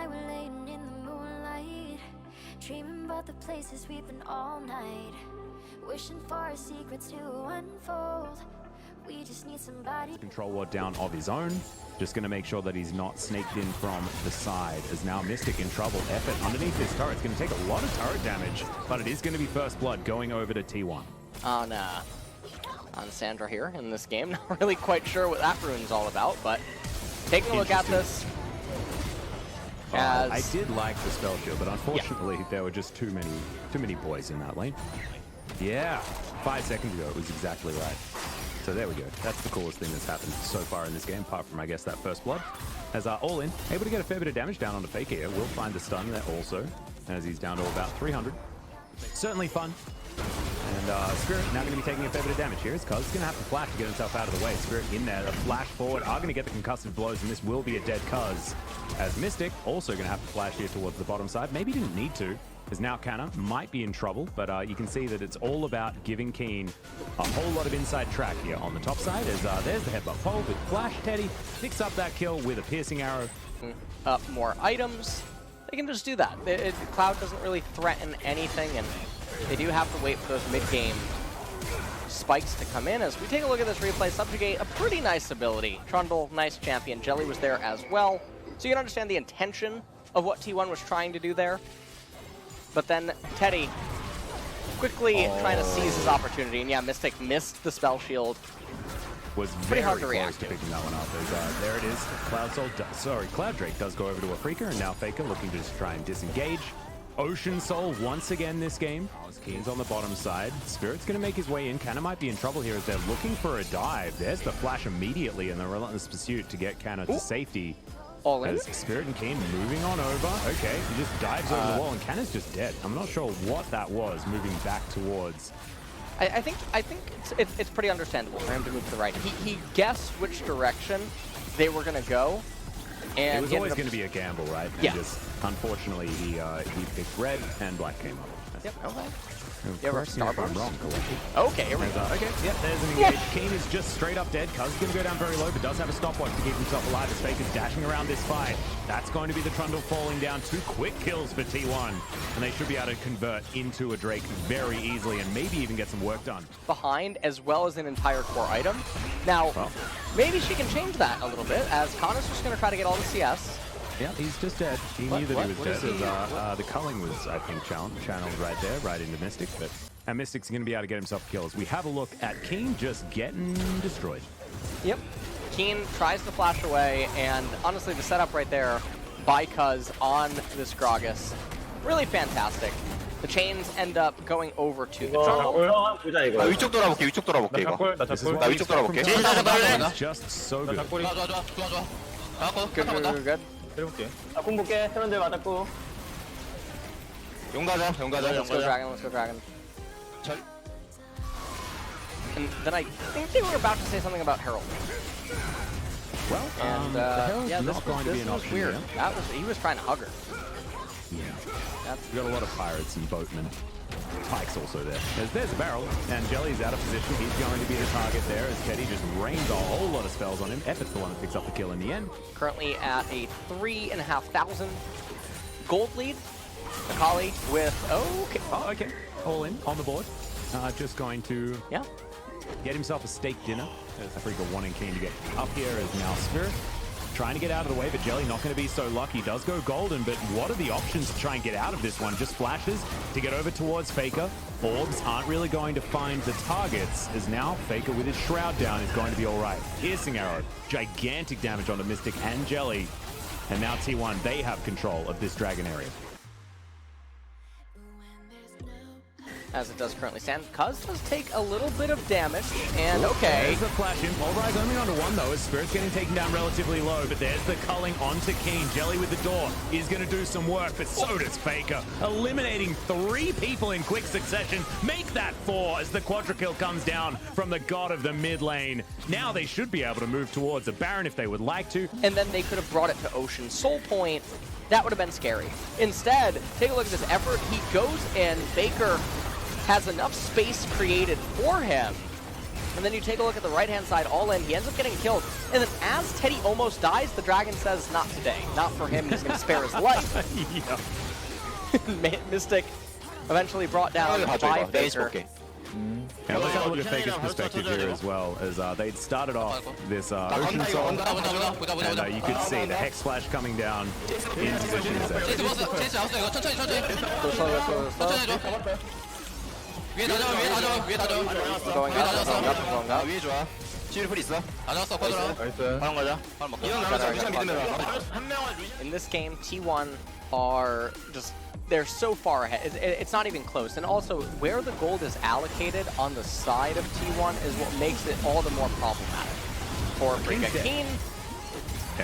night we're laying in the moonlight, dreaming about the places we've been all night, wishing for our secrets to unfold. We just need somebody. Control ward down of his own. Just going to make sure that he's not snaked in from the side. As now Mystic in trouble. Effort underneath this turret. It's going to take a lot of turret damage, but it is going to be first blood going over to T1. On Sandra here in this game. Not really quite sure what that rune's all about, but taking a look at this. I did like the spell shield, but unfortunately there were just too many boys in that lane. Yeah, 5 seconds ago it was exactly right. So there we go. That's the coolest thing that's happened so far in this game, apart from, I guess, that first blood. As all in, able to get a fair bit of damage down onto Faker here. Will find the stun there also, as he's down to about 300. Certainly fun. And Spirit now going to be taking a fair bit of damage here. As Cuz is going to have to flash to get himself out of the way. Spirit in there, a flash forward, are going to get the concussive blows, and this will be a dead Cuz. As Mystic also going to have to flash here towards the bottom side. Maybe didn't need to, as now Canna might be in trouble, but you can see that it's all about giving Keen a whole lot of inside track here on the top side. As there's the headbutt pole with Flash. Teddy picks up that kill with a piercing arrow. Up more items. They can just do that. Cloud doesn't really threaten anything, and they do have to wait for those mid-game spikes to come in. As we take a look at this replay, Subjugate, a pretty nice ability. Trundle, nice champion. Jelly was there as well. So you can understand the intention of what T1 was trying to do there. But then Teddy quickly trying to seize his opportunity. And yeah, Mystic missed the spell shield. Was pretty hard to react to picking that one up. As, there it is. Cloud Drake does go over to a Freaker, and now Faker looking to just try and disengage. Ocean Soul once again this game. Keen's on the bottom side. Spirit's going to make his way in. Canna might be in trouble here as they're looking for a dive. There's the flash immediately in the relentless pursuit to get Canna to safety. All in. As Spirit and Keen moving on over. Okay, he just dives over the wall, and Canna's just dead. I'm not sure what that was, moving back towards. I think it's pretty understandable for him to move to the right. He guessed which direction they were going to go. And it was always going to be a gamble, right? And yeah. Just, unfortunately, he picked red and black came up. Yep. Okay. Yeah, correct me if I'm wrong, okay, here we go. Okay, yeah, there's an engage. Keen is just straight up dead. Cuz is going to go down very low, but does have a stopwatch to keep himself alive as Faker's dashing around this fight. That's going to be the Trundle falling down. 2 quick kills for T1. And they should be able to convert into a Drake very easily and maybe even get some work done. Behind, as well as an entire core item. Now, maybe she can change that a little bit, as Connor's just going to try to get all the CS. Yeah, he's just dead. He knew that he was dead. The culling was, I think, channeled right there, right into Mystic. And Mystic's going to be able to get himself kills. We have a look at Keen just getting destroyed. Yep. Keen tries to flash away, and honestly, the setup right there by Cuz on this Gragas, really fantastic. The chains end up going over to the Trundle. 위쪽 돌아볼게, 위쪽 돌아볼게, 이거. 나 위쪽 돌아볼게. It's just so good. Good. 때려볼게. 공 볼게. 트런들 맞았고. 용 가자. Let's go Dragon. And then I think they were about to say something about Herald. Well, and yeah, this was weird. He was trying to hug her. Yeah. We got a lot of pirates and boatmen. Pike's also there. There's a barrel, and Jelly's out of position. He's going to be the target there as Teddy just rains a whole lot of spells on him. Effort's the one that picks up the kill in the end. Currently at a 3,500 gold lead. Akali with okay. All in on the board. Just going to get himself a steak dinner. Africa wanting Keen to get up here as now Spirit. Trying to get out of the way, but Jelly not going to be so lucky. Does go golden, but what are the options to try and get out of this one? Just flashes to get over towards Faker. Orbs aren't really going to find the targets, as now Faker with his shroud down is going to be all right. Piercing arrow, gigantic damage onto Mystic and Jelly. And now T1, they have control of this dragon area. As it does currently stand. Cuz does take a little bit of damage, and There's the flash in. Pulverize only onto one though, as Spirit's getting taken down relatively low, but there's the culling onto Keen. Jelly with the door is going to do some work, but so does Faker. Eliminating 3 people in quick succession. Make that 4 as the quadra kill comes down from the god of the mid lane. Now they should be able to move towards a Baron if they would like to. And then they could have brought it to Ocean Soul Point. That would have been scary. Instead, take a look at this effort. He goes in, Faker has enough space created for him And then you take a look at the right-hand side, all in. He ends up getting killed. And then as Teddy almost dies, the Dragon says, not today. Not for him. He's going to spare his life. Mystic eventually brought down by Faker. Yeah, let's have a look at Faker's perspective here as well, as they'd started off this Ocean Soul, and you could see the Hex Flash coming down in position as that. Going up. 위에 좋아. 치유리 풀 있어. 다 잡았어. 꺼져라. 나이스. 바람 가자. 바람 먹자. 이런 나가자. 루시안 믿으면 In this game, T1 are just, they're so far ahead. It's not even close. And also, where the gold is allocated on the side of T1 is what makes it all the more problematic. For Keen,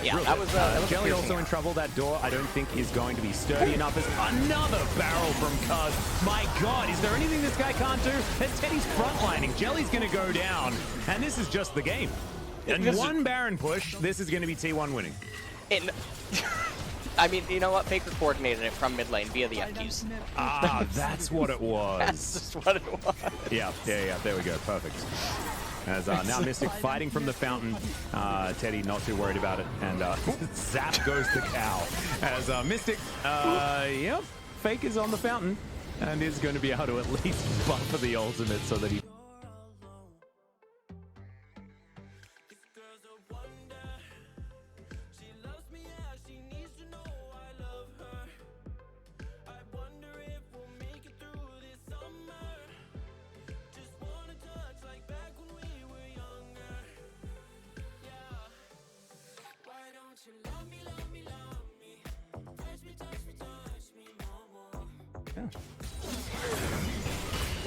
yeah, that was Jelly also in trouble. That door, I don't think, is going to be sturdy enough. As another barrel from Cuz. My God, is there anything this guy can't do? And Teddy's frontlining. Jelly's going to go down, and this is just the game. And one Baron push, this is going to be T1 winning. I mean, you know what? Faker coordinated it from mid lane via the FQs. Ah, that's what it was. That's just what it was. Yeah. There we go. Perfect. As now Mystic fighting from the fountain. Teddy not too worried about it. And zap goes the cow. As Mystic, yep, Fake is on the fountain and is going to be able to at least buffer the ultimate so that he...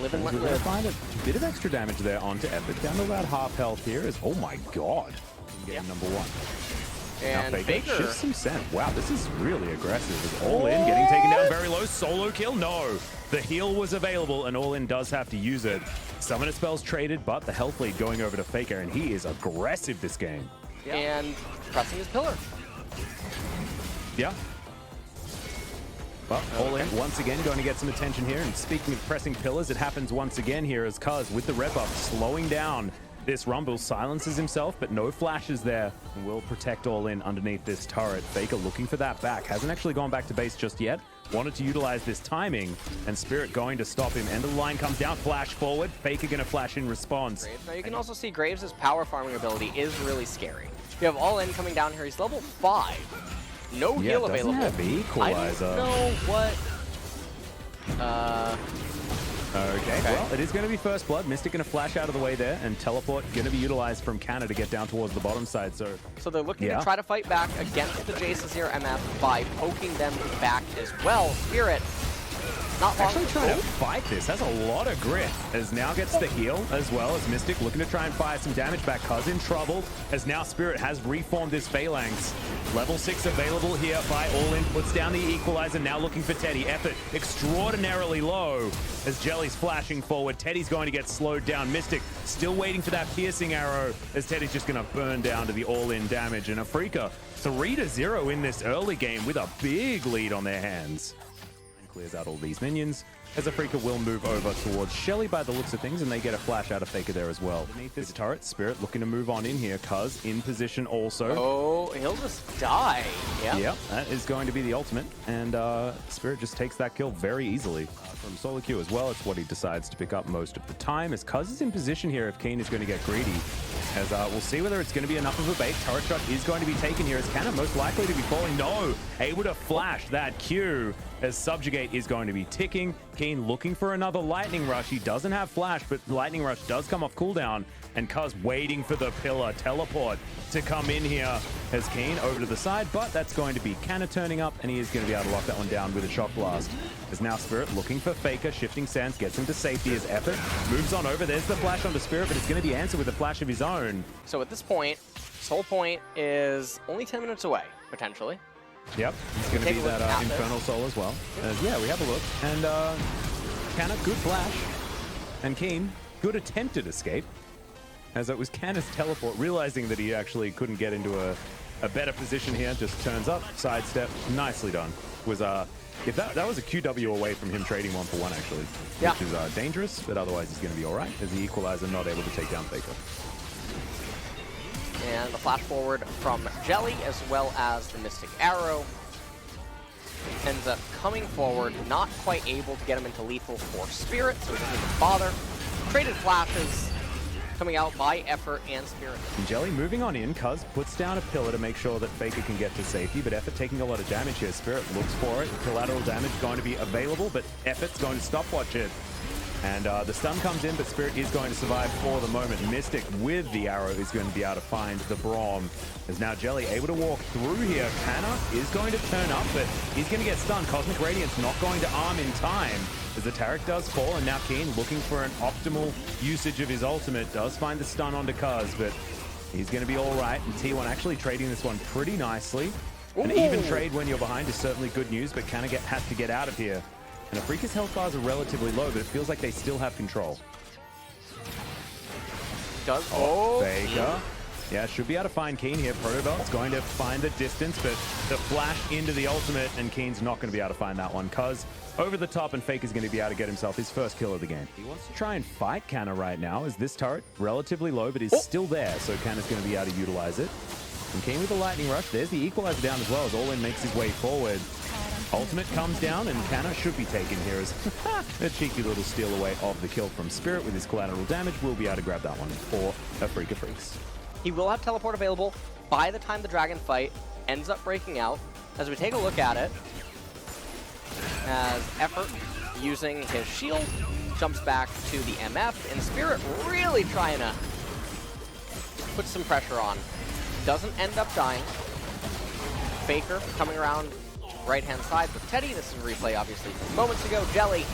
Live and let We're live. find a bit of extra damage there onto Epic. Down to about half health here is, oh my God, getting number one. And now Faker shifts some scent. Wow, this is really aggressive. It's all in, getting taken down very low. Solo kill? No. The heal was available, and All In does have to use it. Summoner spells traded, but the health lead going over to Faker, and he is aggressive this game. and pressing his pillar. Yeah. Well, All In once again going to get some attention here. And speaking of pressing pillars, it happens once again here as Cuz with the red buff slowing down this Rumble, silences himself, but no flashes there. And will protect All In underneath this turret. Faker looking for that back. Hasn't actually gone back to base just yet. Wanted to utilize this timing, and Spirit going to stop him. End of the line comes down, flash forward. Faker going to flash in response. Now you can also see Graves' power farming ability is really scary. You have All In coming down here. He's level 5. No heal available. Have equalizer. I don't know what... Okay, well, it is going to be first blood. Mystic going to flash out of the way there, and teleport going to be utilized from Canna to get down towards the bottom side. So they're looking to try to fight back against the Jace's here MF by poking them back as well. Spirit, not long actually trying to fight this. Has a lot of grit. As now gets the heal as well as Mystic looking to try and fire some damage back. Cuz in trouble as now Spirit has reformed this Phalanx. Level 6 available here by All In. Puts down the equalizer. Now looking for Teddy. Effort extraordinarily low as Jelly's flashing forward. Teddy's going to get slowed down. Mystic still waiting for that piercing arrow as Teddy's just going to burn down to the All In damage. And Afrika 3-0 in this early game with a big lead on their hands. Clears out all these minions, as Afrika will move over towards Shelly by the looks of things, and they get a flash out of Faker there as well. Beneath this turret, Spirit looking to move on in here. Cuz in position also. Oh, he'll just die. Yep, that is going to be the ultimate, and Spirit just takes that kill very easily. From solo queue as well, it's what he decides to pick up most of the time, as Cuz is in position here if Keen is going to get greedy. As we'll see whether it's going to be enough of a bait. Turret shot is going to be taken here as Canna most likely to be falling. No, able to flash that Q as Subjugate is going to be ticking. Keen looking for another Lightning Rush. He doesn't have flash, but Lightning Rush does come off cooldown. And Cuz waiting for the pillar teleport to come in here as Keen over to the side, but that's going to be Canna turning up, and he is going to be able to lock that one down with a Shock Blast. As now Spirit looking for Faker, shifting sands, gets him to safety as Effort moves on over. There's the flash onto Spirit, but it's going to be answered with a flash of his own. So at this point, Soul Point is only 10 minutes away, potentially. Yep, it's going to be that Infernal Soul as well. Yeah, we have a look. And Canna, good flash. And Keen, good attempted escape. As it was Canna's teleport, realizing that he actually couldn't get into a better position here, just turns up, sidestep, nicely done. Was If that was a QW away from him trading 1-for-1 actually, Yeah. which is dangerous, but otherwise he's going to be all right as the equalizer not able to take down Faker. And the flash forward from Jelly as well as the Mystic Arrow ends up coming forward, not quite able to get him into lethal for Spirit, so he doesn't even bother. Traded flashes coming out by Effort and Spirit. And Jelly moving on in, Cuz puts down a pillar to make sure that Faker can get to safety, but Effort taking a lot of damage here. Spirit looks for it, collateral damage going to be available, but Effort's going to stopwatch it. And the stun comes in, but Spirit is going to survive for the moment. Mystic with the arrow is going to be able to find the Braum. As now Jelly able to walk through here. Canna is going to turn up, but he's going to get stunned. Cosmic Radiance not going to arm in time as the Taric does fall, and now Keen looking for an optimal usage of his ultimate. Does find the stun onto Cuz, but he's going to be all right. And T1 actually trading this one pretty nicely. An even trade when you're behind is certainly good news, but Canna has to get out of here. And Afrika's health bars are relatively low, but it feels like they still have control. Faker. Yeah, should be able to find Keen here. Protobelt's going to find the distance, but the flash into the ultimate, and Keen's not going to be able to find that one, Cuz over the top, and Faker's going to be able to get himself his first kill of the game. He wants to try and fight Canna right now, as this turret, relatively low, but is still there, so Canna's going to be able to utilize it. And Keen with the lightning rush. There's the equalizer down as well, as All-In makes his way forward. Ultimate comes down, and Canna should be taken here as a cheeky little steal away of the kill from Spirit with his collateral damage. We'll be able to grab that one for Afrika Freaks. He will have teleport available by the time the dragon fight ends up breaking out. As we take a look at it, as Effort using his shield jumps back to the MF, and Spirit really trying to put some pressure on. Doesn't end up dying. Faker coming around right-hand side with Teddy. This is a replay, obviously, from moments ago. Jelly,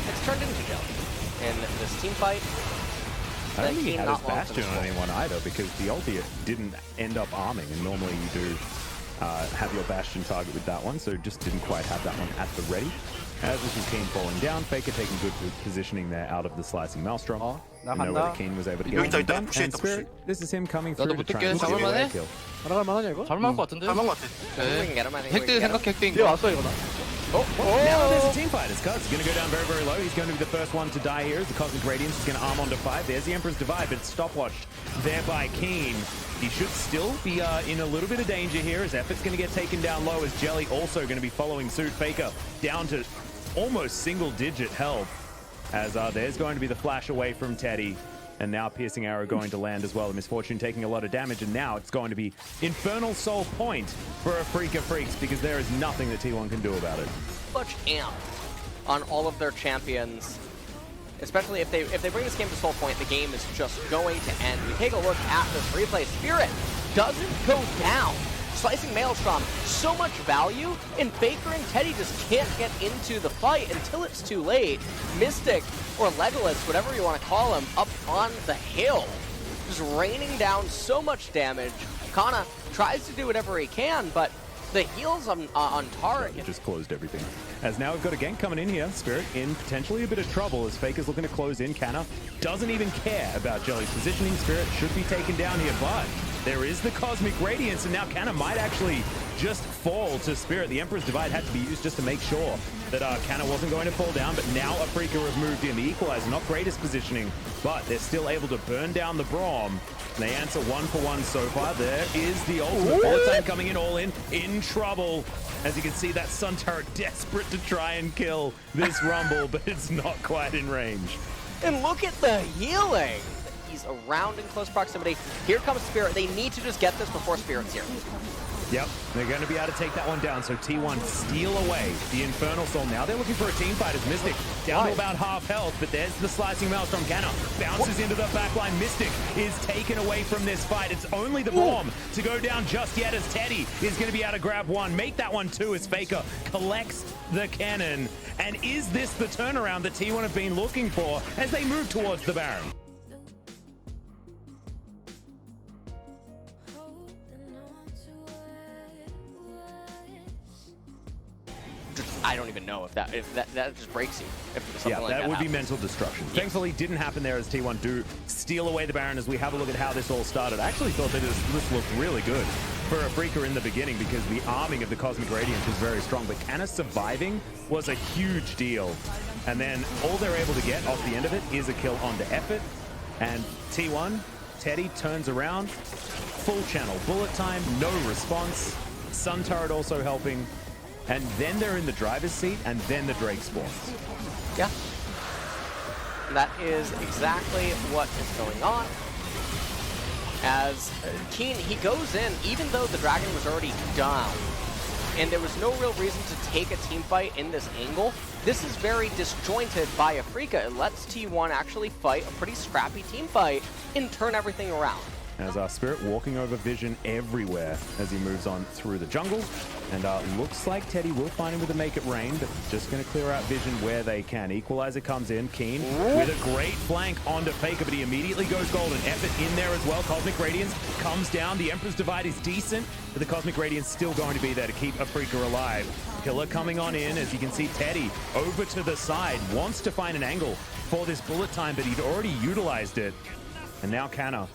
it's turned into Jelly in this team fight. I don't think he had his Bastion on anyone either, because the ulti didn't end up arming, and normally you do have your Bastion target with that one, so just didn't quite have that one at the ready. As this is Keen falling down, Faker taking good positioning there out of the slicing Maelstrom. And know whether Keen was able to get it done. And Spirit, this is him coming through to try and steal away a kill. 날아갈 만하냐 이거? 잘만한 것 같은데? 잘만한 것 같아. We can get him. I think we 획득 can get him. 생각 획득인 뒤에 거. 왔어 이거 나. Now there's a team fight as Cuz is going to go down very, very low. He's going to be the first one to die here as the Cosmic Radiance is going to arm onto 5. There's the Emperor's Divide, but it's stopwatched there by Keen. He should still be in a little bit of danger here as Effort's going to get taken down low, as Jelly also going to be following suit. Faker down to almost single-digit health as there's going to be the flash away from Teddy. And now Piercing Arrow going to land as well. The Misfortune taking a lot of damage, and now it's going to be Infernal Soul Point for Afrika Freaks, because there is nothing that T1 can do about it. Much amp on all of their champions, especially if they bring this game to Soul Point, the game is just going to end. We take a look at this replay. Spirit doesn't go down. Slicing Maelstrom, so much value, and Faker and Teddy just can't get into the fight until it's too late. Mystic, or Legolas, whatever you want to call him, up on the hill, just raining down so much damage. Kana tries to do whatever he can, but the heals on Taric. It just closed everything. As now we've got a gank coming in here. Spirit in potentially a bit of trouble as Faker's looking to close in. Canna doesn't even care about Jelly's positioning. Spirit should be taken down here, but there is the Cosmic Radiance, and now Canna might actually just fall to Spirit. The Emperor's Divide had to be used just to make sure that Canna wasn't going to fall down, but now Afrika have moved in. The Equalizer, not greatest positioning, but they're still able to burn down the Braum. They answer 1-for-1 so far. There is the ultimate. Bullet time coming in, all in trouble. As you can see, that Sun Turret desperate to try and kill this Rumble, but it's not quite in range. And look at the healing. He's around in close proximity. Here comes Spirit. They need to just get this before Spirit's here. Yep, they're going to be able to take that one down. So T1 steal away the Infernal Soul. Now they're looking for a team fight as Mystic down to about half health, but there's the slicing Maelstrom. Canna bounces into the backline. Mystic is taken away from this fight. It's only the Braum to go down just yet, as Teddy is going to be able to grab one, make that one two, as Faker collects the cannon. And is this the turnaround that T1 have been looking for as they move towards the Baron? I don't even know if that just breaks you. If something like that would happens. be mental destruction. Yes. Thankfully, didn't happen there as T1 do steal away the Baron as we have a look at how this all started. I actually thought that this looked really good. for Afrika in the beginning because the arming of the Cosmic Radiance is very strong, but Canna surviving was a huge deal. And then all they're able to get off the end of it is a kill onto Effort. And T1, Teddy turns around, full channel, bullet time, no response. Sun Turret also helping. And then they're in the driver's seat, and then the Drake spawns. Yeah. That is exactly what is going on. As Keen, he goes in, even though the Dragon was already down, and there was no real reason to take a team fight in this angle. This is very disjointed by Afrika. It lets T1 actually fight a pretty scrappy team fight and turn everything around. As our Spirit walking over Vision everywhere as he moves on through the jungle. And looks like Teddy will find him with a Make It Rain, but just going to clear out Vision where they can. Equalizer comes in, Keen with a great flank onto Faker, but he immediately goes golden. Effort in there as well. Cosmic Radiance comes down. The Emperor's Divide is decent, but the Cosmic Radiance still going to be there to keep Afrika alive. Killer coming on in, as you can see Teddy over to the side, wants to find an angle for this bullet time, but he'd already utilized it. And now Canna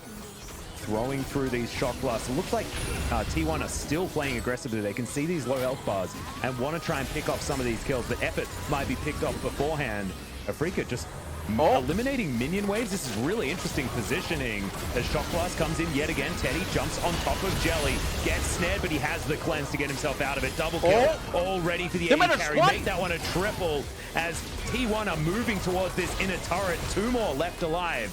throwing through these shock blasts. It looks like T1 are still playing aggressively. They can see these low health bars and want to try and pick off some of these kills, but Effort might be picked off beforehand. Afrika just eliminating minion waves. This is really interesting positioning. As shock blast comes in yet again, Teddy jumps on top of Jelly, gets snared, but he has the cleanse to get himself out of it. Double kill, all ready for the AD carry. Make that one a triple as T1 are moving towards this inner turret. 2 more left alive.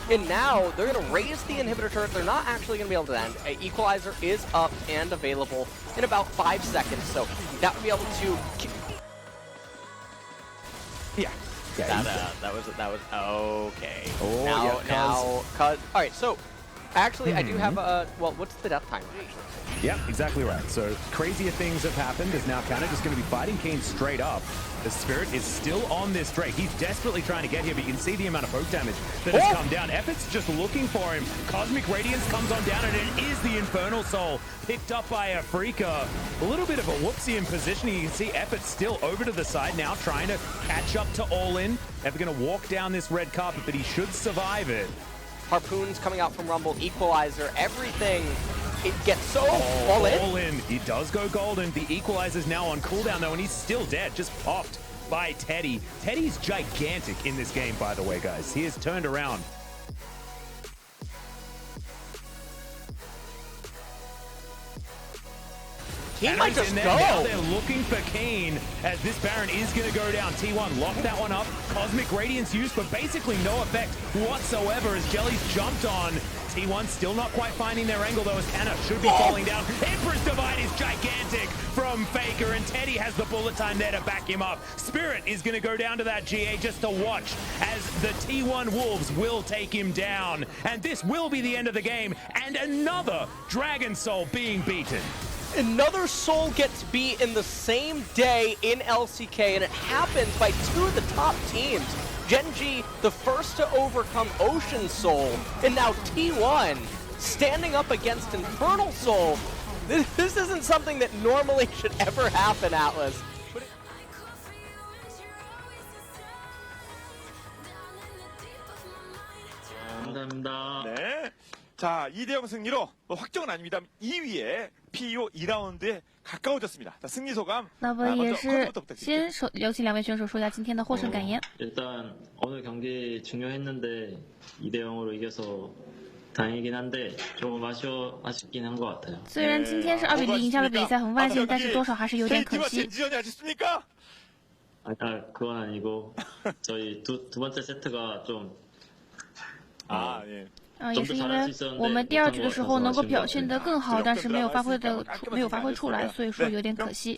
And now they're going to raise the inhibitor turret. They're not actually going to be able to end. Equalizer is up and available in about 5 seconds, so that would be able to. Yeah. That was okay. Oh, now, all right. So actually, I do have a. Well, what's the death timer? Yep, exactly right. So crazier things have happened as now Canna just going to be fighting Kane straight up. The Spirit is still on this Drake. He's desperately trying to get here, but you can see the amount of poke damage that has come down. Effort's just looking for him. Cosmic Radiance comes on down, and it is the Infernal Soul picked up by Afrika. A little bit of a whoopsie in positioning. You can see Effort still over to the side now, trying to catch up to All In. Effort going to walk down this red carpet, but he should survive it. Harpoons coming out from Rumble, Equalizer, everything. It gets so all in. All in. He does go golden. The Equalizer's now on cooldown though, and he's still dead. Just popped by Teddy. Teddy's gigantic in this game, by the way, guys. He has turned around. He might just go. Now they're looking for Kane as this Baron is going to go down. T1 locked that one up. Cosmic Radiance used for basically no effect whatsoever as Jelly's jumped on. T1 still not quite finding their angle though as Canna should be falling down. Emperor's Divide is gigantic from Faker and Teddy has the bullet time there to back him up. Spirit is going to go down to that GA just to watch as the T1 Wolves will take him down. And this will be the end of the game and another Dragon Soul being beaten. Another soul gets beat in the same day in LCK, and it happens by 2 of the top teams. Genji, the first to overcome Ocean Soul, and now T1 standing up against Infernal Soul. This isn't something that normally should ever happen, Atlas. 감사합니다. 네. 자, 2대0 승리로 확정은 아닙니다. 2위에 PO 2라운드에 가까워졌습니다. 자, 승리 소감. 那么也是先有请两位选手说一下今天的获胜感言。 일단 오늘 경기 중요했는데 2대0으로 이겨서 다행이긴 한데 조금 아쉽긴 한 것 같아요. 虽然今天是2比0赢下了比赛，很万幸，但是多少还是有点可惜。 그건 아니고 저희 두 번째 세트가 좀 예。 也是因为我们第2局的时候能够表现得更好，但是没有发挥出来，所以说有点可惜。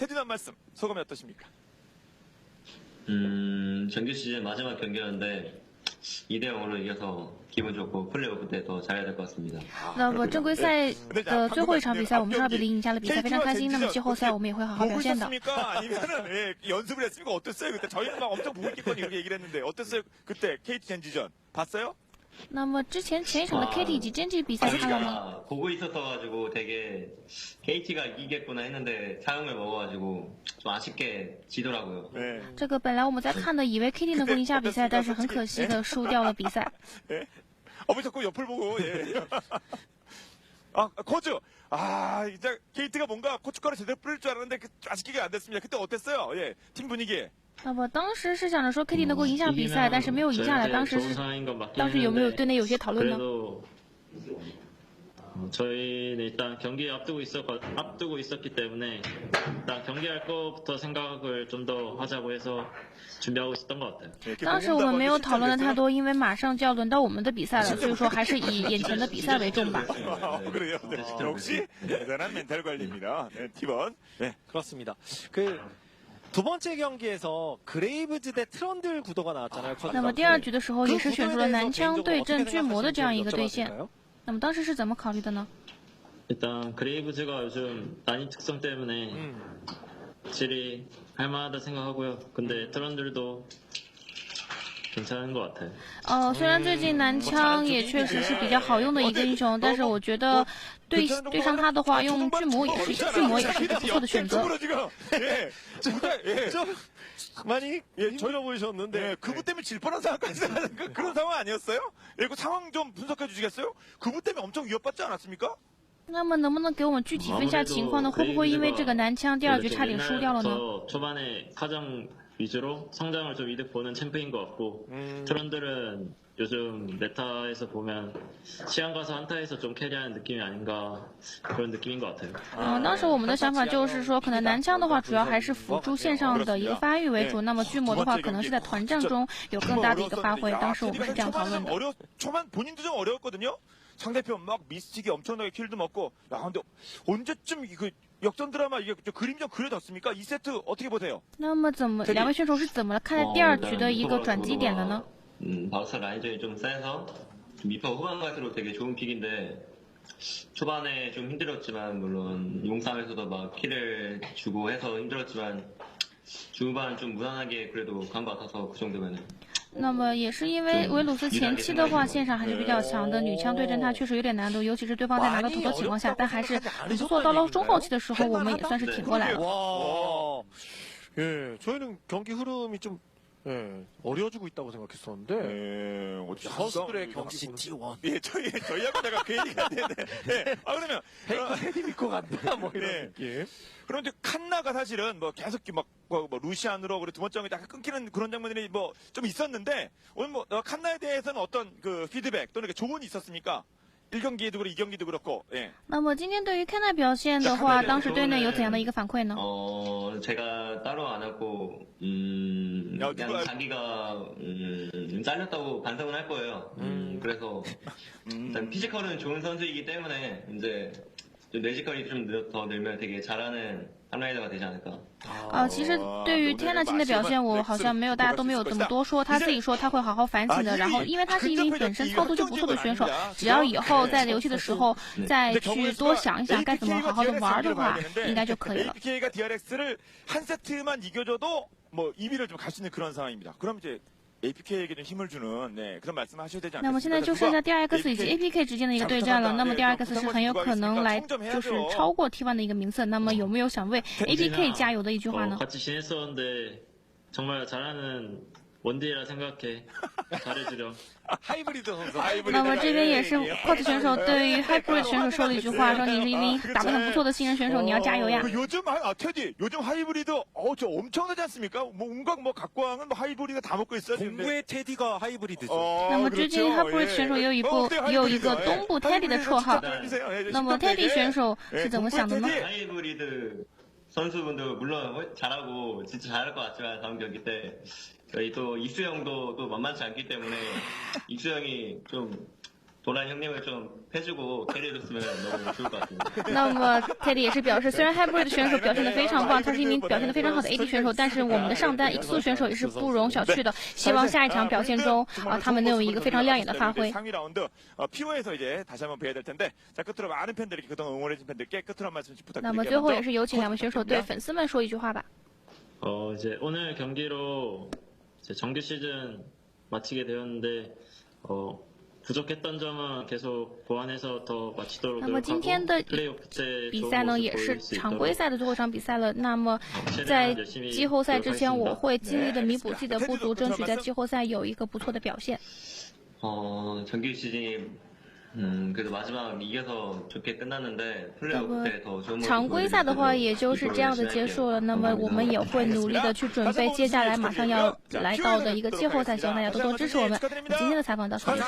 정규 시즌 마지막 경기였는데 2대0으로 이겨서 기분 좋고 플레이오프 때도 잘해야 될 것 같습니다. 那么正规赛的最后一场比赛，我们是2比0赢下了比赛，非常开心。那么季后赛我们也会好好表现的。 연습을 했습니까? 어땠어요? 그때 저희는 막 엄청 보고 있겠거니 이렇게 얘기를 했는데 어땠어요? 그때 KT 젠지전 봤어요? 那么之前前一场的 KT 以及 Genji 比赛看了吗？ 보고 있었어가지고 되게 KT가 이기겠구나 했는데 사용을 먹어가지고 좀 아쉽게 지더라고요. 这个本来我们在看的，以为 KT 能够赢下比赛，但是很可惜的输掉了比赛。왜 자꾸 옆을 보고, 예. 코즈. 이제 게이트가 뭔가 고춧가루 제대로 뿌릴 줄 알았는데 아직 그게 안 됐습니다. 그때 어땠어요? 예, 팀 분위기. 那么当时是想着说 KT 能够赢下比赛，但是没有赢下来。当时有没有队内有些讨论呢？ 저희는 일단 경기에 앞두고 있었기 때문에 일단 경기할 것부터 생각을 좀 더 하자고 해서 준비하고 있었던 것 같아요. 当时我们没有讨论的太多，因为马上就要轮到我们的比赛了，所以说还是以眼前的比赛为重吧。 그래요. 네. 역시 대단한 멘탈 관리입니다. 네, T1. 네, 그렇습니다. 두 번째 경기에서 그레이브즈 대 트런들 구도가 나왔잖아요. 那么第二局的时候也是选出了男枪对阵巨魔的这样一个对线。 那么当时是怎么考虑的呢？ 일단 그레이브즈가 요즘 난이 특성 때문에 확실히 할만하다 생각하고요. 근데 트런들도 괜찮은 것 같아요. 虽然最近男枪也确实是比较好用的一个英雄，但是我觉得对上他的话，用巨魔也是一个不错的选择。 많이 힘들어 보이셨는데 그부 때문에 질 뻔한 상황까지 하는 그런 상황 아니었어요? 예, 그 상황 좀 분석해 주시겠어요? 그부 때문에 엄청 위협받지 않았습니까? 那么能不能给我们具体分一下情况呢？会不会因为这个男枪第二局差点输掉了呢？ 초반에 가장 위주로 성장을 좀 이득 보는 챔프인 것 같고 트런들은 요즘 메타에서 보면 시간 가서 한타에서 좀 캐리하는 느낌이 아닌가 그런 느낌인 것 같아요. 当时我们的想法就是说，可能男枪的话主要还是辅助线上的一个发育为主，那么巨魔的话可能是在团战中有更大的一个发挥。当时我们是这样讨论的。 초반 본인도 좀 어려웠거든요. 상대편 막 미스틱이 엄청나게 킬도 먹고. 야, 근데 언제쯤 그 역전 드라마 이게 그림 좀 그려졌습니까? 2세트 어떻게 보세요? 那么两位选手是怎么看待第二局的一个转机点的呢？ 바우스 라인전이 좀 세서 미파 후반 갈수록 되게 좋은 픽인데 초반에 좀 힘들었지만 물론 용싸움에서도 막 킬을 주고 해서 힘들었지만 중후반 좀 무난하게 그래도 간 것 같아서 그 정도면은. 那么也是因为维鲁斯前期的话线上还是比较强的，女枪对阵他确实有点难度，尤其是对方在拿到头的情况下，但还是很不错。到了中后期的时候，我们也算是挺过来了。 예, 저희는 경기 흐름이 좀 어려워지고 있다고 생각했었는데 선수들의 경기 T1. 예, 저희하고 내가 그 얘기가 되는데. 예. 그러면 헤디 믿고 간다 뭐 이런 느낌. 그런데 칸나가 사실은 뭐 계속 뭐 루시안으로 그리고 두 번째 장면이 약간 끊기는 그런 장면들이 뭐 좀 있었는데 오늘 뭐 칸나에 대해서는 어떤 그 피드백 또는 조언이 있었습니까? 1경기에도 그렇고 2경기도 그렇고. 예. 那么今天对于 Kana 表现的话，当时队内有怎样的一个反馈呢？ 제가 따로 안 하고 그냥 자기가 잘렸다고 반성은 할 거예요. 그래서 일단 피지컬은 좋은 선수이기 때문에 이제 뇌지컬이 좀 더 늘면 되게 잘하는 한라이더가 되지 않을까. 其实对于 Tana 今天的表现，我好像大家都没有怎么多说，他自己说他会好好反省的。然后，因为他是一名本身操作就不错的选手，只要以后在游戏的时候再去多想一想该怎么好好的玩的话，应该就可以了。 APK가 DRX를 한 세트만 이겨줘도 뭐 2위를 좀 갈 수 있는 그런 상황입니다. 그럼 이제 APK에게 좀 힘을 주는 그런 말씀하셔야 되지 않겠습니까? 那么现在就剩下 DRX 以及 APK 之间的一个对战了。那么 DRX 是很有可能来就是超过 T1 的一个名次。那么有没有想为 APK 加油的一句话呢？ 같이 지냈었는데 정말 잘하는 원딜이라 생각해. 잘해주렴. 하이브리드 선수. 那么这边也是 COT 选手对于 Hybrid 选手说了一句话，说你是一名打得很不错的新人选手，你要加油呀。 요즘 테디 요즘 하이브리드 저 엄청나지 않습니까? 뭐 운각 뭐 각광은 뭐 하이브리드 다 먹고 있어요. 동부의 테디가 하이브리드죠. 那么最近 Hybrid 选手也有一个东部 Teddy 的绰号。那么 Teddy 选手是怎么想的呢？ 하이브리드 선수분도 물론 잘하고 진짜 잘할 것 같지만 다음 경기 때 저희 또 이수 형도 또 만만치 않기 때문에 이수 형이 좀 도란 형님을 좀 해주고 캐리해줬으면 너무 좋을 것 같습니다. 那么 Teddy 也是表示，虽然 Hybrid 选手表现得非常棒，他是一名表现得非常好的 AD 选手，但是我们的上单 익수选手也是不容小觑的。希望下一场表现中他们能有一个非常亮眼的发挥。 상위 라운드 P5에서 이제 다시 한번 뵈야 될 텐데 자 끝으로 많은 팬들이 그동안 응원해준 팬들께 끝으로 한 말씀 부탁드립니다. 那么最后也是有请两位选手对粉丝们说一句话吧。 이제 오늘 경기로 이제 정규 시즌 마치게 되었는데 부족했던 점은 계속 보완해서 더 마치도록 那么今天的比赛呢，也是常规赛的最后一场比赛了。那么在季后赛之前，我会尽力的弥补自己的不足，争取在季后赛有一个不错的表现。 정규 시즌이 그래도 마지막 이겨서 좋게 끝났는데 플레이오프 때 더 좋은 모습 常规赛的话，也就是这样的结束了。那么我们也会努力的去准备接下来马上要来到的一个季后赛，希望大家多多支持我们。今天的采访到此结束。